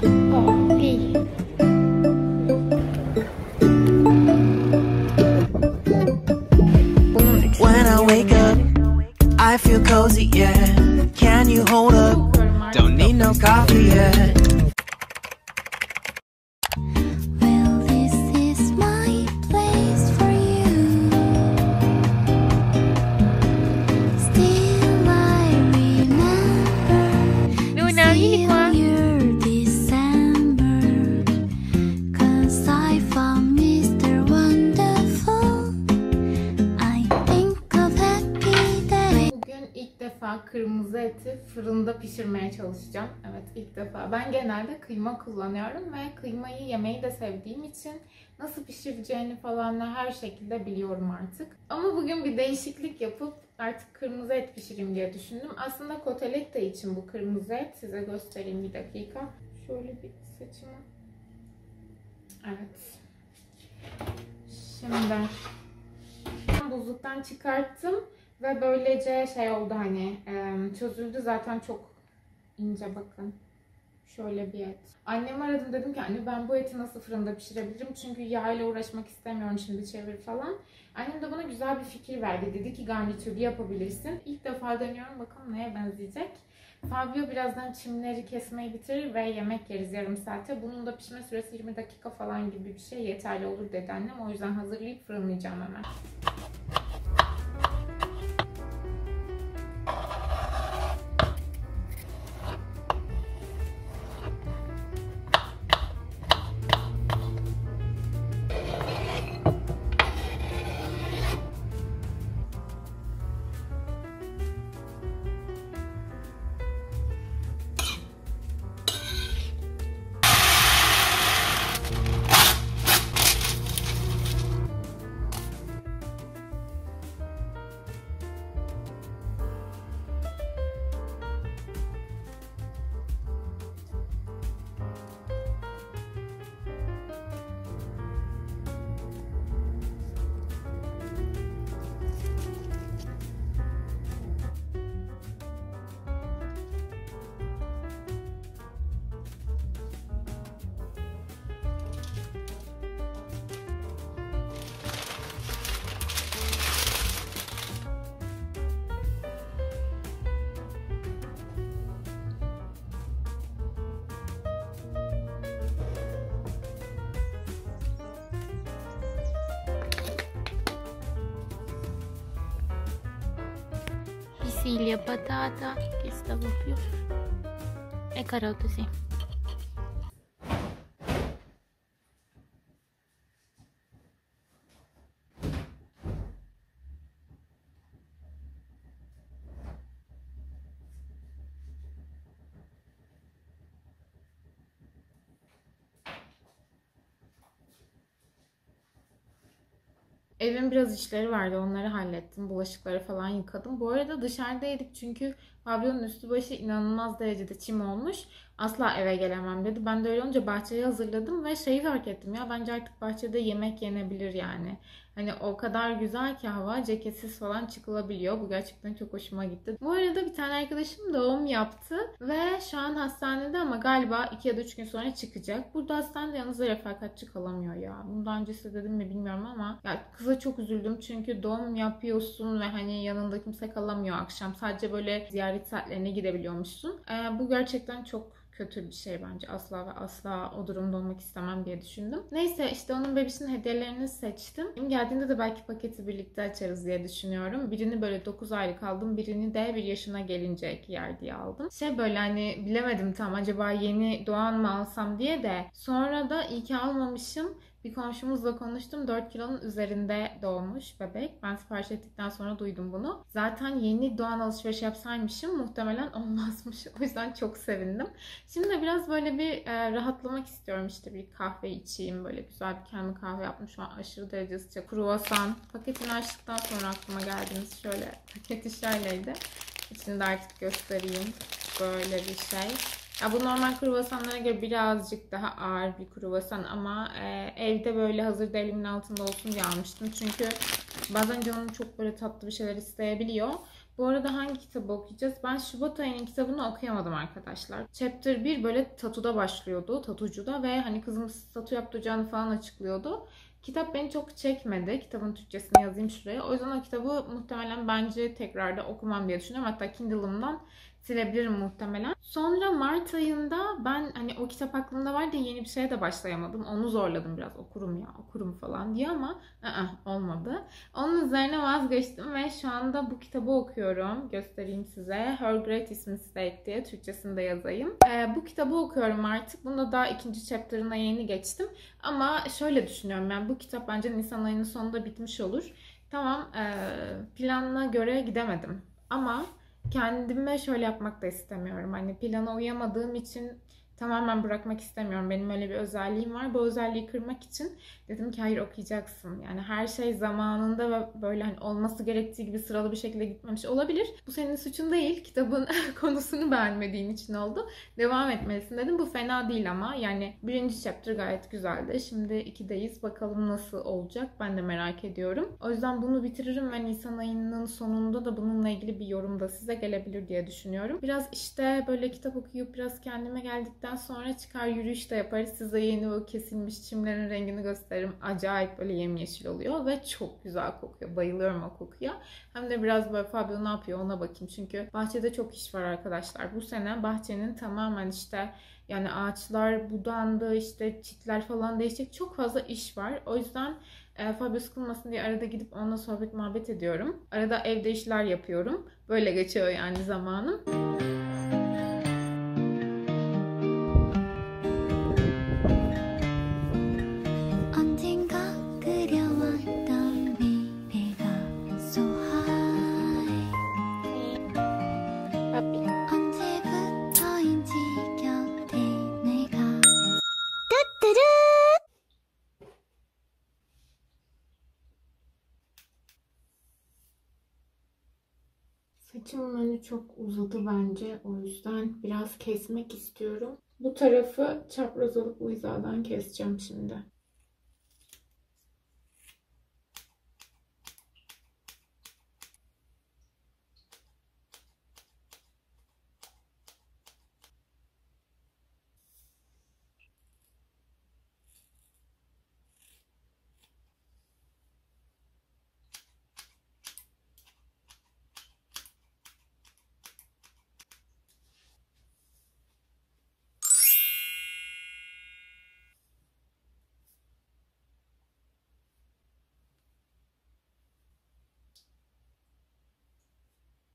When I wake up, I feel cozy, yeah. Can you hold up? Don't need no coffee yet. Well, this is my place for you. Still I remember. Luna, Still your December. 'Cause I found Mr. Wonderful. I think of happy day. Bugün ilk defa kırmızı eti fırında pişirmeye çalışacağım. Evet, ilk defa. Ben genelde kıyma kullanıyorum ve kıymayı yemeyi de sevdiğim için nasıl pişireceğini falan her şekilde biliyorum artık. Ama bugün bir değişiklik yapıp artık kırmızı et pişireyim diye düşündüm. Aslında koteletta için bu kırmızı et. Size göstereyim bir dakika. Şöyle bir saçımı. Evet. Şimdi buzluktan çıkarttım. Ve böylece şey oldu, hani çözüldü zaten, çok ince, bakın. Şöyle bir et. Annemi aradım, dedim ki anne ben bu eti nasıl fırında pişirebilirim? Çünkü yağ ile uğraşmak istemiyorum şimdi, çevir falan. Annem de bana güzel bir fikir verdi. Dedi ki garnitürlü yapabilirsin. İlk defa deniyorum, bakalım neye benzeyecek. Fabio birazdan çimleri kesmeyi bitirir ve yemek yeriz yarım saate. Bunun da pişme süresi 20 dakika falan gibi bir şey, yeterli olur dedi annem. O yüzden hazırlayıp fırınlayacağım hemen. Sicilia patata che stavo più e carote, sì. Evin biraz işleri vardı, onları hallettim. Bulaşıkları falan yıkadım. Bu arada dışarıdaydık çünkü Fabio'nun üstü başı inanılmaz derecede çim olmuş. Asla eve gelemem dedi. Ben de öyle olunca bahçeyi hazırladım ve şeyi fark ettim ya, bence artık bahçede yemek yenebilir yani. Hani o kadar güzel ki hava, ceketsiz falan çıkılabiliyor. Bu gerçekten çok hoşuma gitti. Bu arada bir tane arkadaşım doğum yaptı ve şu an hastanede ama galiba 2 ya da 3 gün sonra çıkacak. Burada hastanede yanınızda refakatçi kalamıyor ya. Bundan öncesi dedim mi bilmiyorum ama ya kıza çok üzüldüm çünkü doğum yapıyorsun ve hani yanında kimse kalamıyor akşam. Sadece böyle ziyaret saatlerine gidebiliyormuşsun. Bu gerçekten çok kötü bir şey bence. Asla ve asla o durumda olmak istemem diye düşündüm. Neyse işte onun bebişinin hediyelerini seçtim. Geldiğinde de belki paketi birlikte açarız diye düşünüyorum. Birini böyle 9 aylık aldım. Birini de 1 yaşına gelince yer diye aldım. Böyle hani bilemedim tam acaba yeni doğan mı alsam diye de. Sonra da iyi ki almamışım. Bir komşumuzla konuştum. 4 kilonun üzerinde doğmuş bebek. Ben sipariş ettikten sonra duydum bunu. Zaten yeni doğan alışveriş yapsaymışım muhtemelen olmazmış. O yüzden çok sevindim. Şimdi de biraz böyle bir rahatlamak istiyorum. İşte bir kahve içeyim. Böyle güzel bir kendime kahve yaptım. Şu an aşırı derece sıcak. Kruvasan. Paketini açtıktan sonra aklıma geldiğiniz şöyle paketi şöyleydi. İçini de artık göstereyim. Böyle bir şey. Ya bu normal kruvasanlara göre birazcık daha ağır bir kruvasan ama evde böyle hazır da elimin altında olsun diye almıştım. Çünkü bazen canım çok böyle tatlı bir şeyler isteyebiliyor. Bu arada hangi kitabı okuyacağız? Ben Şubat ayının kitabını okuyamadım arkadaşlar. Chapter 1 böyle tatuda başlıyordu, tatucuda ve hani kızımız tatu yaptıracağını falan açıklıyordu. Kitap beni çok çekmedi. Kitabın Türkçesini yazayım şuraya. O yüzden o kitabı muhtemelen bence tekrarda okumam diye düşünüyorum. Hatta Kindle'ımdan silebilirim muhtemelen. Sonra Mart ayında ben hani o kitap aklımda var diye yeni bir şeye de başlayamadım. Onu zorladım biraz, okurum falan diye ama olmadı. Onun üzerine vazgeçtim ve şu anda bu kitabı okuyorum. Göstereyim size. Her Greatest Mistake diye, Türkçesini de yazayım. Bu kitabı okuyorum artık. Bunda daha ikinci chapter'ına yeni geçtim. Ama şöyle düşünüyorum, yani bu kitap bence Nisan ayının sonunda bitmiş olur. Tamam, planına göre gidemedim. Ama kendime şöyle yapmak da istemiyorum. Hani plana uyamadığım için tamamen bırakmak istemiyorum. Benim öyle bir özelliğim var. Bu özelliği kırmak için dedim ki hayır, okuyacaksın. Yani her şey zamanında ve böyle hani olması gerektiği gibi sıralı bir şekilde gitmemiş olabilir. Bu senin suçun değil. Kitabın konusunu beğenmediğin için oldu. Devam etmelisin dedim. Bu fena değil ama. Yani birinci chapter gayet güzeldi. Şimdi 2'deyiz. Bakalım nasıl olacak. Ben de merak ediyorum. O yüzden bunu bitiririm ve Nisan ayının sonunda da bununla ilgili bir yorum da size gelebilir diye düşünüyorum. Biraz işte böyle kitap okuyup biraz kendime geldikten sonra çıkar yürüyüş de yaparız. Size yeni o kesilmiş çimlerin rengini gösteririm. Acayip böyle yemyeşil oluyor ve çok güzel kokuyor. Bayılıyorum o kokuya. Hem de biraz böyle Fabio ne yapıyor ona bakayım. Çünkü bahçede çok iş var arkadaşlar. Bu sene bahçenin tamamen işte yani ağaçlar budandı, işte çitler falan değişecek. Çok fazla iş var. O yüzden Fabio sıkılmasın diye arada gidip onunla sohbet muhabbet ediyorum. Arada evde işler yapıyorum. Böyle geçiyor yani zamanım. 언젠가 그려왔던 미래가 so high 언제부터인지 곁에 내가 Saçımın önü çok uzadı bence. O yüzden biraz kesmek istiyorum. Bu tarafı çapraz alıp bu hizadan keseceğim şimdi.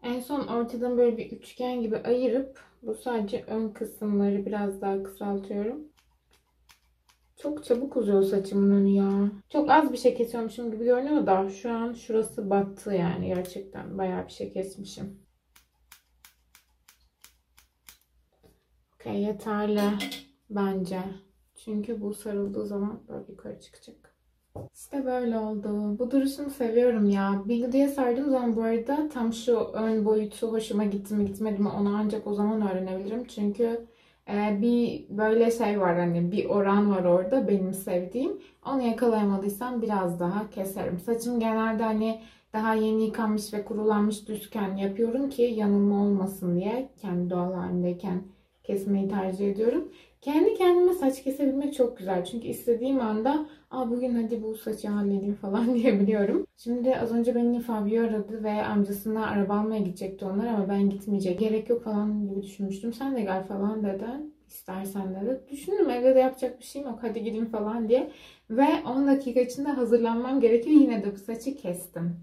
En son ortadan böyle bir üçgen gibi ayırıp bu sadece ön kısımları biraz daha kısaltıyorum. Çok çabuk uzuyor saçımın önü ya. Çok az bir şey kesiyormuşum gibi görünüyor da şu an şurası battı yani gerçekten. Bayağı bir şey kesmişim. Okey, yeterli bence. Çünkü bu sarıldığı zaman böyle yukarı çıkacak. İşte böyle oldu. Bu duruşunu seviyorum ya. Bildiğe sardığım zaman bu arada tam şu ön boyutu hoşuma gitti mi gitmedi mi onu ancak o zaman öğrenebilirim. Çünkü bir böyle şey var, hani bir oran var orada benim sevdiğim. Onu yakalayamadıysam biraz daha keserim. Saçım genelde hani daha yeni yıkanmış ve kurulanmış düzken yapıyorum ki yanılma olmasın diye. Kendi doğal halindeyken kesmeyi tercih ediyorum. Kendi kendime saç kesebilmek çok güzel. Çünkü istediğim anda bugün hadi bu saçı halledeyim falan diyebiliyorum. Şimdi az önce beni Fabio aradı ve amcasına araba almaya gidecekti onlar ama ben gitmeyecek. Gerek yok falan gibi düşünmüştüm. Sen de gel falan dedi. İstersen dedi. Düşündüm evde de yapacak bir şeyim yok. Hadi gideyim falan diye. Ve 10 dakika içinde hazırlanmam gerekiyor. Yine de bu saçı kestim.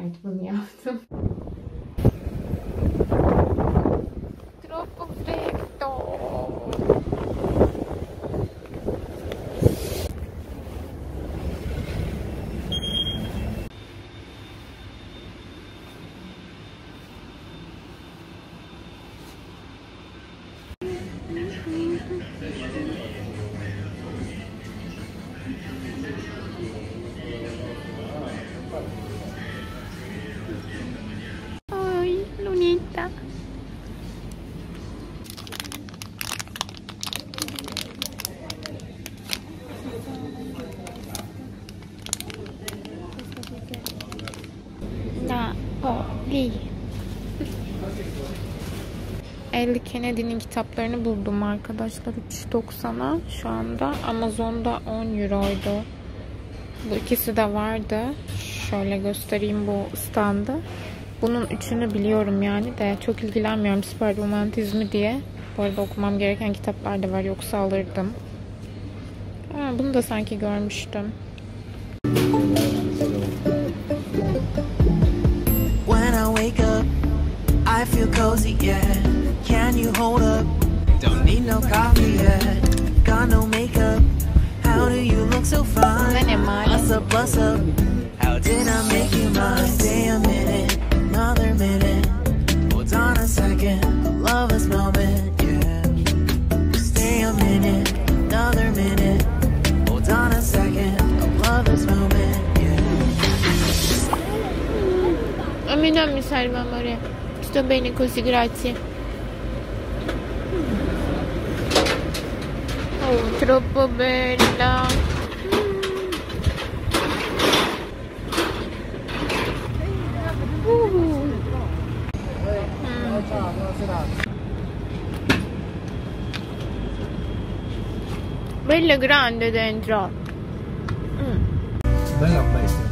Evet, bunu yaptım. Troppo freddo. Elle Kennedy'nin kitaplarını buldum arkadaşlar 3.90'a şu anda. Amazon'da 10 euroydu. Bu ikisi de vardı. Şöyle göstereyim bu standı. Bunun üçünü biliyorum yani de çok ilgilenmiyorum süper romantizmi diye. Bu arada okumam gereken kitaplar da var yoksa alırdım. Bunu da sanki görmüştüm. When I wake up, I feel cozy, yeah. Can you hold up? Don't need no coffee yet. Got no makeup. How do you look so fine? What's up, what's up? How did I make you mine? Stay a minute, another minute. Hold on a second, I love this moment, yeah. Stay a minute, another minute. Hold on a second, I love this moment, yeah. Mi serve amore. Sto bene così, grazie. Oh, troppo bella. Bella grande dentro. Bella bestia.